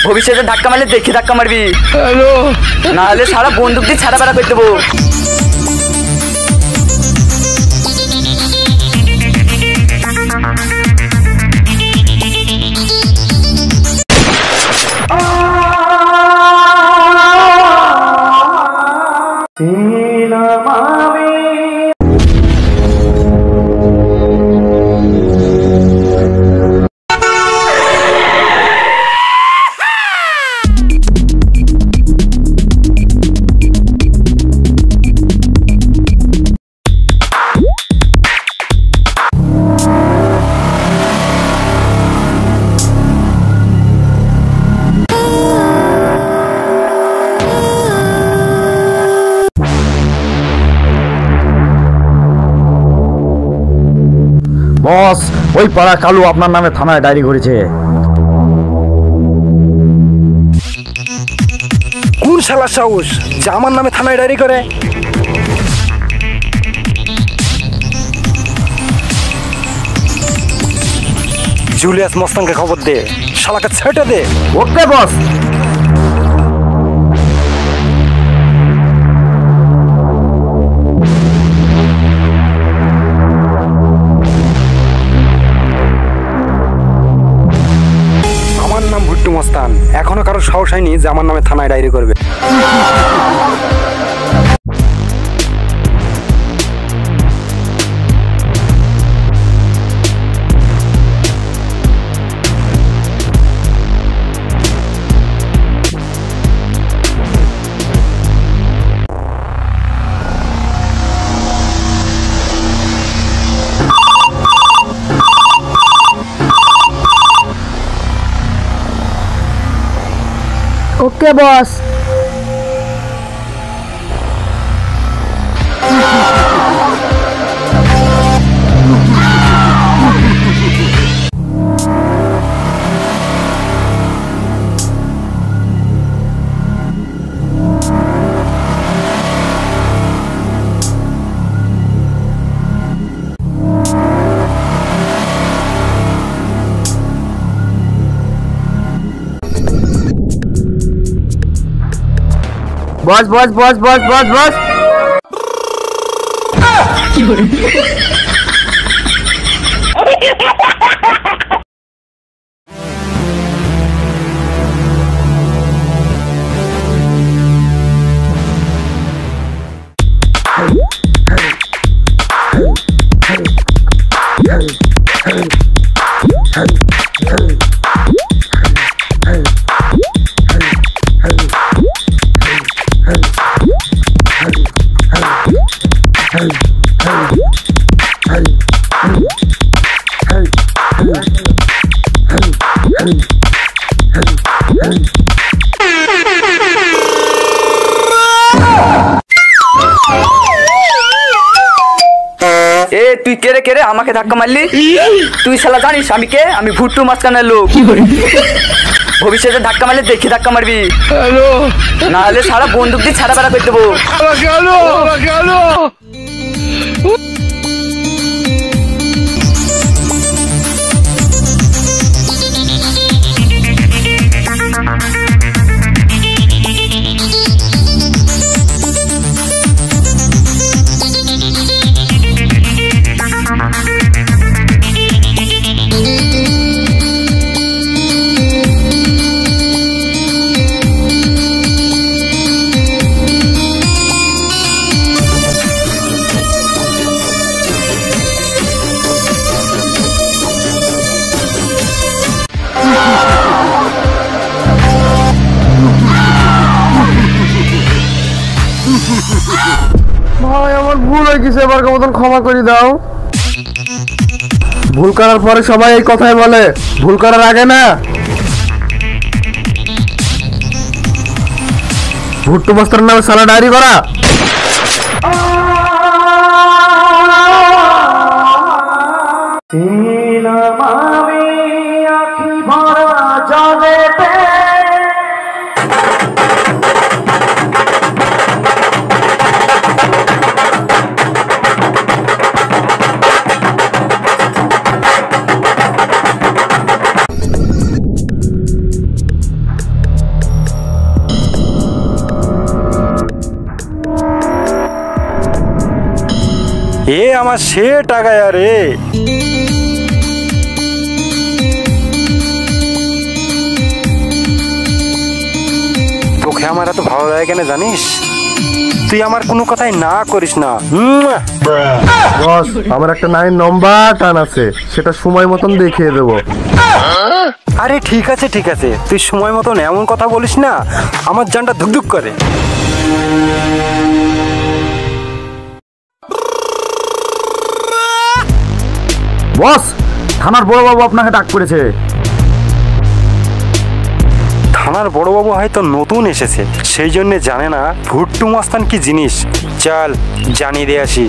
ভবিষ্যতে ধাক্কা মারলে দেখে ধাক্কা মারবি, নাহলে সারা বন্দুক দিয়ে ছাড়া বেড়া করে দেবো। বস, ওই পাড়া কালু আপনার নামে থানায় ডায়েরি করেছে। কোন শালা সাহস যে আমার নামে থানায় ডায়েরি করে? জুলিয়াস মস্তানকে খবর দে, শালাকে ছেটে দে। ওকে বস। নাম ভুট্টু মস্তান, এখনো কারো সাহস হয়নি যে আমার নামে থানায় ডায়েরি করবে। Okay boss. बस बस बस बस बस बस। তুই কেড়ে কেড়ে আমাকে ধাক্কা মারলি? তুই শালা জানিস আমি কে? আমি ভুট্টু মাঝখানের লোক। ভবিষ্যতে ধাক্কা মারলে দেখে ধাক্কা মারবি, নাহলে সারা বন্দুক দিয়ে ছাড়া বেড়া করে দেবো। ভাই আমার ভুল হয়ে গেছে, এবার মতন ক্ষমা করে দাও। ভুল করার পরে সবাই এই কথাই বলে, ভুল করার আগে না। ভুট্টু মাস্টারের নামে সালা ডায়েরি করা। এ আমার সে টাকা রে। তোকে আমার এত ভালো লাগে কেন জানিস? তুই আমার কোনো কথাই না করিস না। বস, আমার একটা নাইন নম্বর টান আছে, সেটা সময় মতন দেখিয়ে দেবো। আরে ঠিক আছে ঠিক আছে, তুই সময় মতন এমন কথা বলিস না, আমার জানটা ধুকধুক করে। বস, থানার বড়বাবু আপনাকে ডাক করেছে। থানার বড়বাবু হয়তো নতুন এসেছে, সেই জন্য জানে না ভুট্টু মস্তান কি জিনিস। চল জানিয়ে দিয়ে আসি।